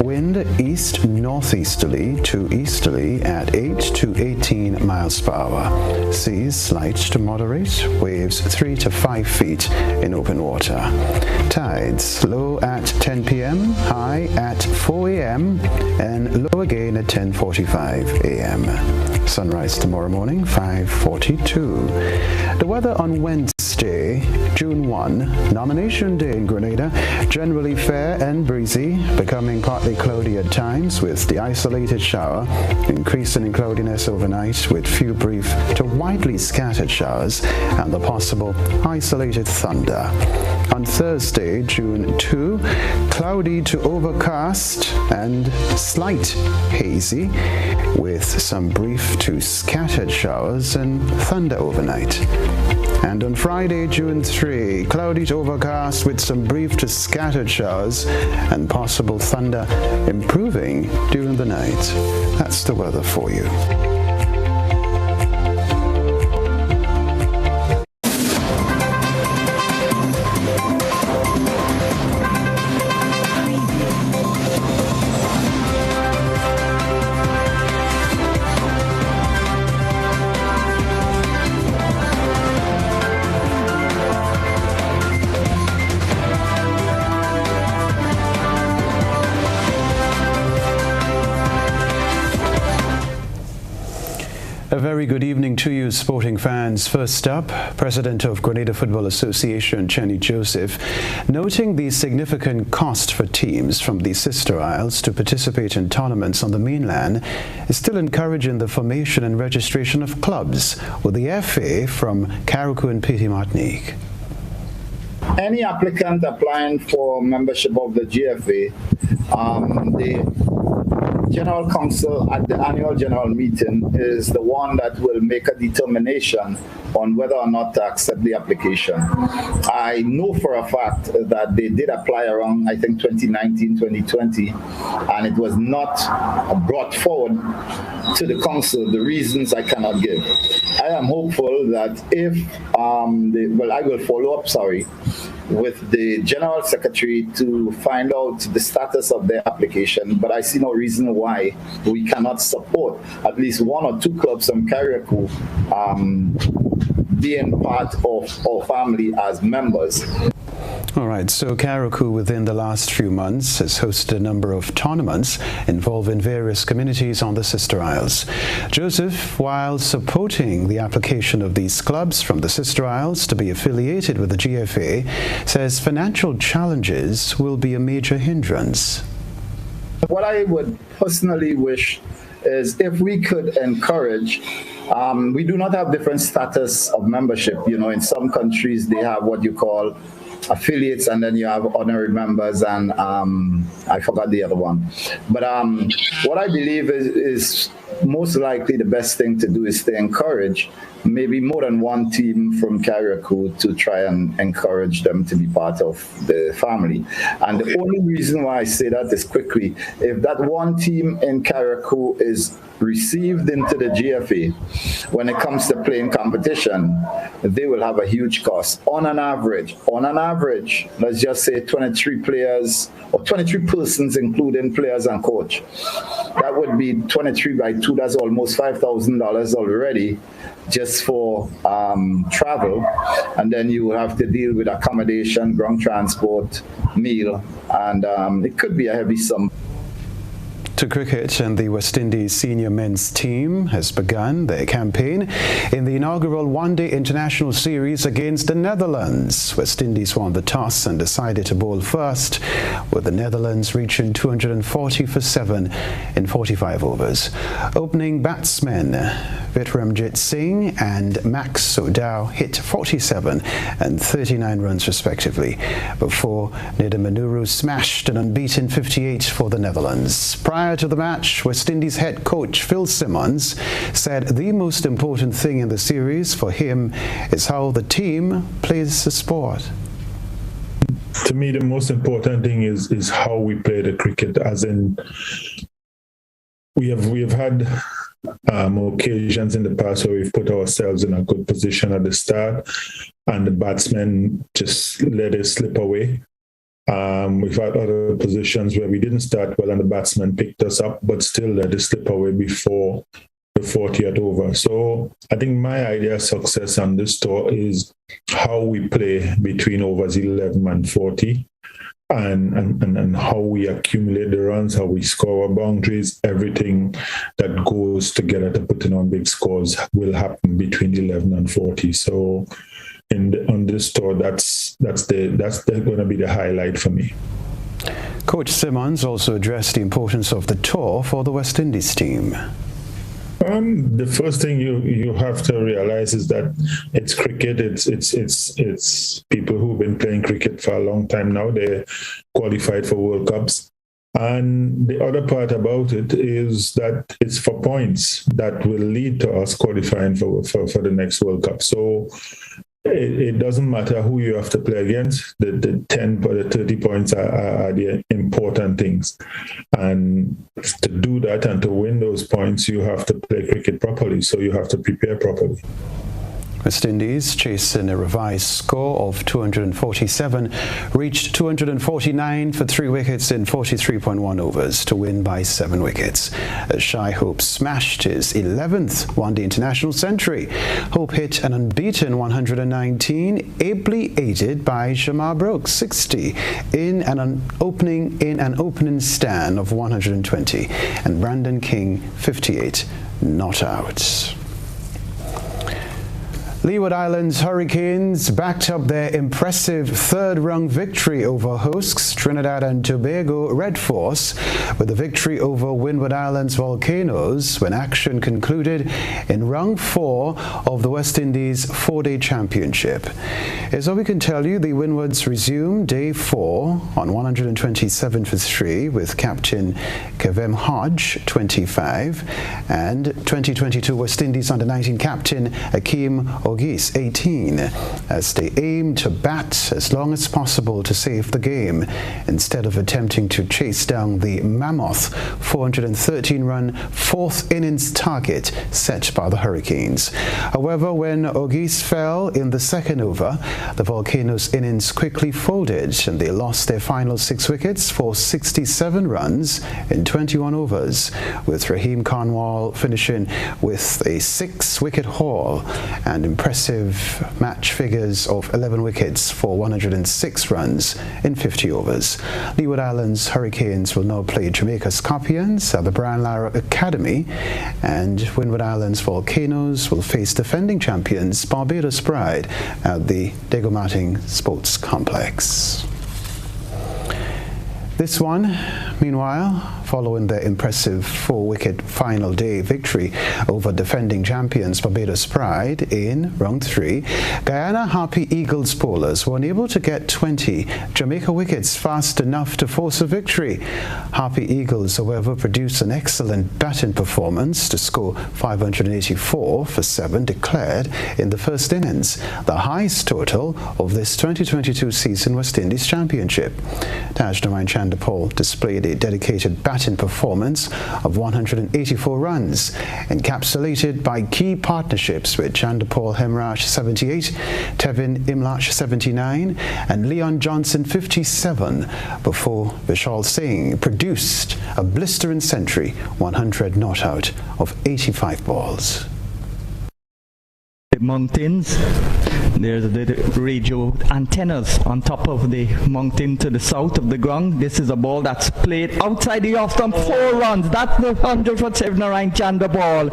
Wind east northeasterly to easterly at 8 to 18 miles per hour. Seas slight to moderate, waves 3 to 5 feet in open water. Tides low at 10 p.m., high at 4 a.m. and low again at 10:45 a.m. Sunrise tomorrow morning 5:42. The weather on Wednesday, June 1, nomination day in Grenada, generally fair and breezy, becoming partly cloudy at times with the isolated shower, increasing in cloudiness overnight with few brief to widely scattered showers and the possible isolated thunder. On Thursday, June 2, cloudy to overcast and slight hazy with some brief to scattered showers and thunder overnight. And on Friday, June 3, cloudy to overcast with some brief to scattered showers and possible thunder, improving during the night. That's the weather for you. A very good evening to you, sporting fans. First up, President of Grenada Football Association, Chenny Joseph, noting the significant cost for teams from the sister isles to participate in tournaments on the mainland, is still encouraging the formation and registration of clubs, with the FA from Carriacou and Petit Martinique. Any applicant applying for membership of the GFA, the General Council at the annual general meeting is the one that will make a determination on whether or not to accept the application. I know for a fact that they did apply around, I think, 2019, 2020, and it was not brought forward to the council. The reasons I cannot give. I am hopeful that if, I will follow up, with the General Secretary to find out the status of their application, but I see no reason why we cannot support at least one or two clubs from Carriacou being part of our family as members. All right, so Carriacou within the last few months has hosted a number of tournaments involving various communities on the Sister Isles. Joseph, while supporting the application of these clubs from the Sister Isles to be affiliated with the GFA, says financial challenges will be a major hindrance. What I would personally wish is if we could encourage, we do not have different status of membership. You know, in some countries they have what you call affiliates, and then you have honorary members, and I forgot the other one. But what I believe is most likely the best thing to do is to encourage maybe more than one team from Carriacou to try and encourage them to be part of the family. And the only reason why I say that is quickly, if that one team in Carriacou is received into the GFA, when it comes to playing competition, they will have a huge cost. On an average, let's just say 23 players or 23 persons, including players and coach. That would be 23 by 2, that's almost $5,000 already just for travel. And then you have to deal with accommodation, ground transport, meal, and it could be a heavy sum. To cricket, and the West Indies senior men's team has begun their campaign in the inaugural one-day international series against the Netherlands. West Indies won the toss and decided to bowl first, with the Netherlands reaching 240 for 7 in 45 overs. Opening batsmen Vitramjit Singh and Max Sodao hit 47 and 39 runs respectively, before Nida Manuru smashed an unbeaten 58 for the Netherlands. Prior to the match, West Indies head coach Phil Simmons said the most important thing in the series for him is how the team plays the sport. to me, the most important thing is how we play the cricket. As in, we have had occasions in the past where we've put ourselves in a good position at the start, and the batsmen just let it slip away. We've had other positions where we didn't start well and the batsman picked us up, but still let it slip away before the 40th over. So I think my idea of success on this tour is how we play between overs 11 and 40, and how we accumulate the runs, how we score our boundaries. Everything that goes together to putting on big scores will happen between 11 and 40. So on this tour, that's going to be the highlight for me. Coach Simmons also addressed the importance of the tour for the West Indies team. The first thing you have to realize is that it's cricket. It's people who've been playing cricket for a long time now. They're qualified for World Cups. And the other part about it is that it's for points that will lead to us qualifying for the next World Cup. So it doesn't matter who you have to play against. The 10 or the 30 points are the important things. And to do that and to win those points, you have to play cricket properly. So you have to prepare properly. West Indies, chasing a revised score of 247, reached 249 for 3 wickets in 43.1 overs to win by 7 wickets. Shai Hope smashed his 11th one-day international century. Hope hit an unbeaten 119, ably aided by Shamar Brooks 60 in an opening stand of 120, and Brandon King 58 not out. Leeward Islands Hurricanes backed up their impressive third-rung victory over hosts Trinidad and Tobago Red Force with a victory over Windward Islands Volcanoes when action concluded in round 4 of the West Indies 4-day championship. As all we can tell you, the Windwards resumed day 4 on 127 for 3 with captain Kevem Hodge 25 and 2022 West Indies under-19 captain Akeem Ogis 18 as they aim to bat as long as possible to save the game instead of attempting to chase down the mammoth 413-run 4th innings target set by the Hurricanes. However, when Ogis fell in the 2nd over, the Volcanoes' innings quickly folded and they lost their final 6 wickets for 67 runs in 21 overs, with Raheem Cornwall finishing with a 6-wicket haul and impressive match figures of 11 wickets for 106 runs in 50 overs. Leeward Islands Hurricanes will now play Jamaica Scorpions at the Brian Lara Academy, and Windward Islands Volcanoes will face defending champions Barbados Pride at the Degomating Sports Complex. This one, meanwhile, following their impressive 4-wicket final day victory over defending champions Barbados Pride in round 3, Guyana Harpy Eagles bowlers were unable to get 20 Jamaica wickets fast enough to force a victory. Harpy Eagles, however, produced an excellent batting performance to score 584 for 7 declared in the first innings, the highest total of this 2022 season West Indies Championship. Taj Narayan Chandapal displayed a dedicated batting performance of 184 runs, encapsulated by key partnerships with Chandapal Hemraj 78, Tevin Imlach 79, and Leon Johnson 57, before Vishal Singh produced a blistering century, 100 not out of 85 balls. The mountains, there's the radio antennas on top of the mountain to the south of the ground. This is a ball that's played outside the off stump, 4 runs. That's the 100 for Shivnarine Chandrapal.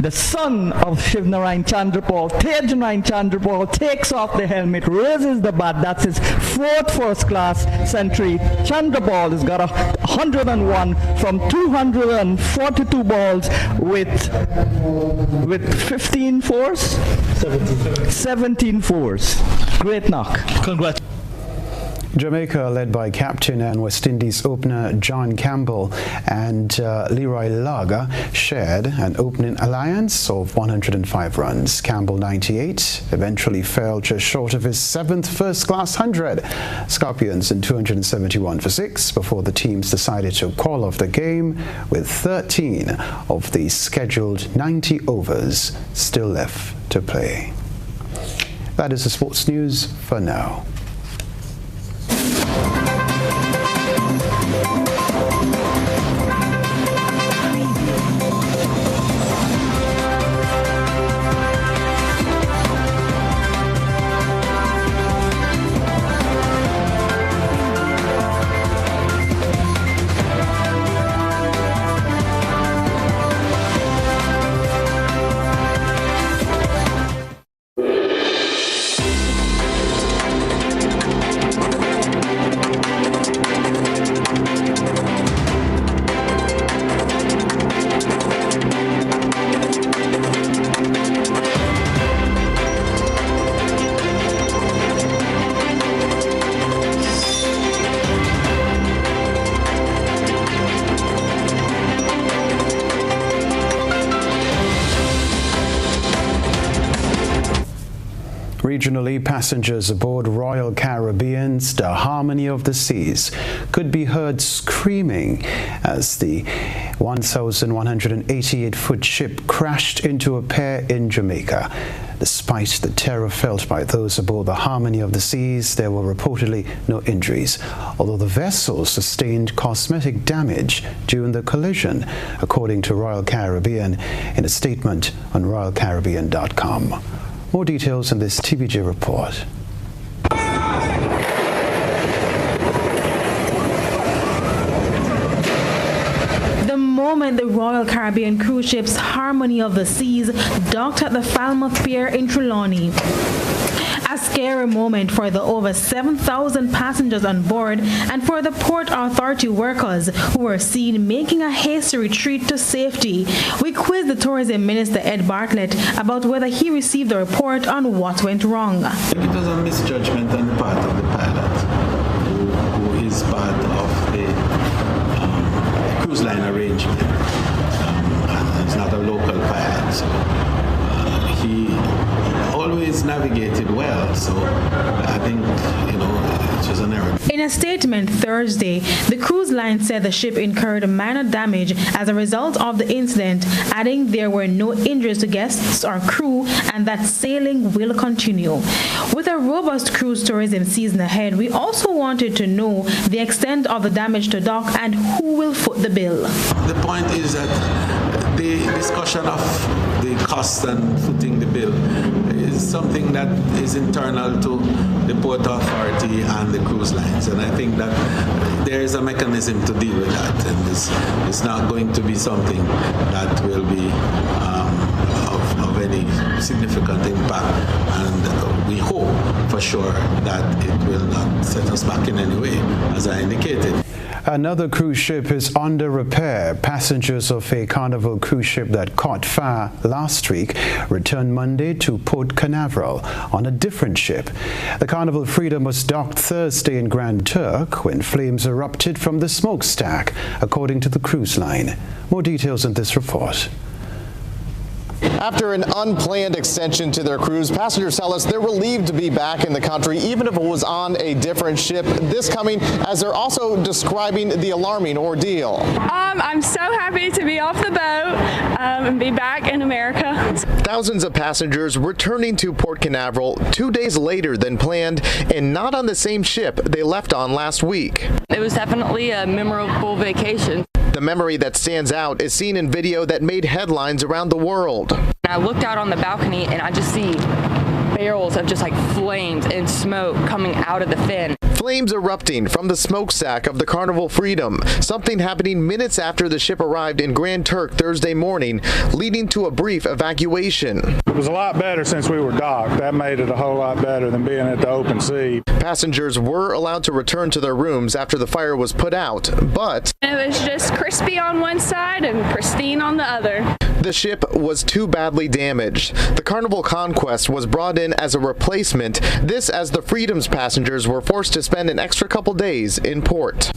The son of Shivnarine Chandrapal, Tejnarine Chandrapal, takes off the helmet, raises the bat. That's his 4th first-class century. Chandrapal has got 101 from 242 balls with 15 fours? 17 fours. Great knock. Congrats. Jamaica, led by captain and West Indies opener John Campbell and Leroy Laga, shared an opening alliance of 105 runs. Campbell, 98, eventually fell just short of his 7th first-class 100. Scorpions in 271 for 6 before the teams decided to call off the game with 13 of the scheduled 90 overs still left to play. That is the sports news for now. Regionally, passengers aboard Royal Caribbean's The Harmony of the Seas could be heard screaming as the 1,188-foot ship crashed into a pier in Jamaica. Despite the terror felt by those aboard the Harmony of the Seas, there were reportedly no injuries, although the vessel sustained cosmetic damage during the collision, according to Royal Caribbean in a statement on royalcaribbean.com. More details in this TVJ report. The moment the Royal Caribbean cruise ship's Harmony of the Seas docked at the Falmouth Pier in Trelawney. A scary moment for the over 7,000 passengers on board and for the Port Authority workers who were seen making a hasty retreat to safety. We quizzed the Tourism Minister Ed Bartlett about whether he received the report on what went wrong. I think it was a misjudgment on the part of the pilot, who is part of the cruise line arrangement. And it's not a local pilot, so he always navigated well, so I think, it was an error. In a statement Thursday, the cruise line said the ship incurred minor damage as a result of the incident, adding there were no injuries to guests or crew and that sailing will continue. With a robust cruise tourism season ahead, we also wanted to know the extent of the damage to dock and who will foot the bill. The point is that the discussion of the cost and footing the bill is something that is internal to the Port Authority and the cruise lines, and I think that there is a mechanism to deal with that, and this is not going to be something that will be of any significant impact, and we hope for sure that it will not set us back in any way, as I indicated. Another cruise ship is under repair. Passengers of a Carnival cruise ship that caught fire last week returned Monday to Port Canaveral on a different ship. The Carnival Freedom was docked Thursday in Grand Turk when flames erupted from the smokestack, according to the cruise line. More details in this report. After an unplanned extension to their cruise, passengers tell us they're relieved to be back in the country, even if it was on a different ship. This coming as they're also describing the alarming ordeal. I'm so happy to be off the boat and be back in America. Thousands of passengers returning to Port Canaveral 2 days later than planned and not on the same ship they left on last week. It was definitely a memorable vacation. The memory that stands out is seen in video that made headlines around the world. I looked out on the balcony and I just see barrels of just like flames and smoke coming out of the fin. Flames erupting from the smokestack of the Carnival Freedom, something happening minutes after the ship arrived in Grand Turk Thursday morning, leading to a brief evacuation. It was a lot better since we were docked. That made it a whole lot better than being at the open sea. Passengers were allowed to return to their rooms after the fire was put out, but it was just crispy on one side and pristine on the other. the the ship was too badly damaged. The Carnival Conquest was brought in as a replacement, this as the Freedom's passengers were forced to spend an extra couple days in port.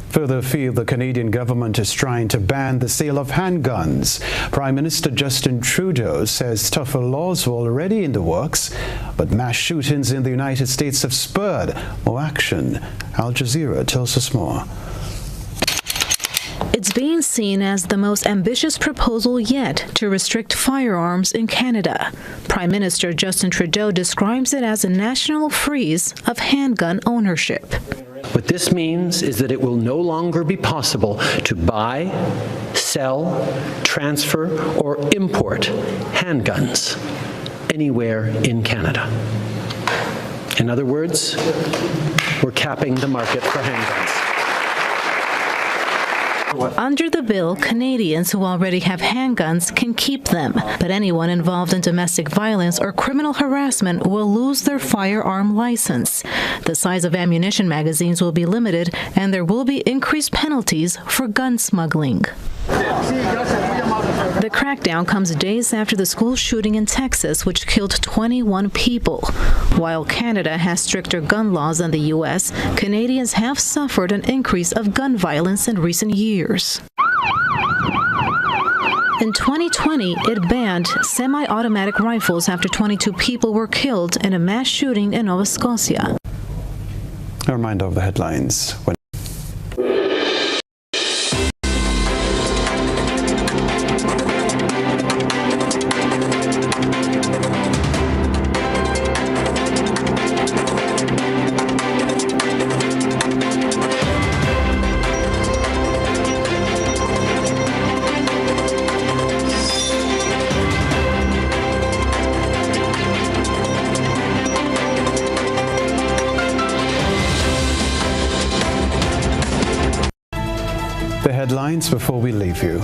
Further afield, the Canadian government is trying to ban the sale of handguns. Prime Minister Justin Trudeau says tougher laws were already in the works, but mass shootings in the United States have spurred more action. Al Jazeera tells us more. It's being seen as the most ambitious proposal yet to restrict firearms in Canada. Prime Minister Justin Trudeau describes it as a national freeze of handgun ownership. What this means is that it will no longer be possible to buy, sell, transfer, or import handguns anywhere in Canada. In other words, we're capping the market for handguns. Under the bill, Canadians who already have handguns can keep them, but anyone involved in domestic violence or criminal harassment will lose their firearm license. The size of ammunition magazines will be limited, and there will be increased penalties for gun smuggling. The crackdown comes days after the school shooting in Texas, which killed 21 people. While Canada has stricter gun laws than the U.S., Canadians have suffered an increase of gun violence in recent years. In 2020, it banned semi-automatic rifles after 22 people were killed in a mass shooting in Nova Scotia. A reminder of the headlines. The headlines before we leave you.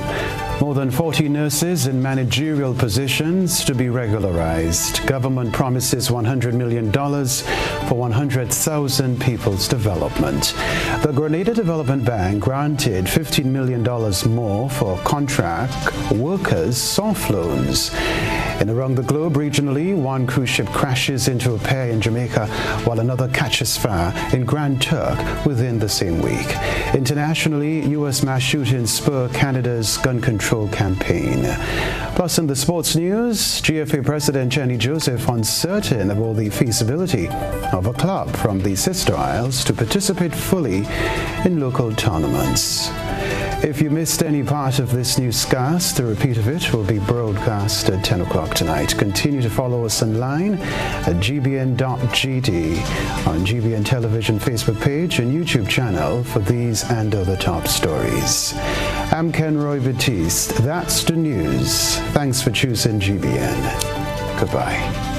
More than 40 nurses in managerial positions to be regularized. Government promises $100 million for 100,000 people's development. The Grenada Development Bank granted $15 million more for contract workers' soft loans. And around the globe, regionally, one cruise ship crashes into a pier in Jamaica while another catches fire in Grand Turk within the same week. Internationally, U.S. mass shootings spur Canada's gun control campaign. Plus, in the sports news, GFA President Jenny Joseph uncertain about the feasibility of a club from the Sister Isles to participate fully in local tournaments. If you missed any part of this newscast, the repeat of it will be broadcast at 10 o'clock tonight. Continue to follow us online at gbn.gd, on GBN Television Facebook page and YouTube channel for these and other top stories. I'm Kenroy Baptiste. That's the news. Thanks for choosing GBN. Goodbye.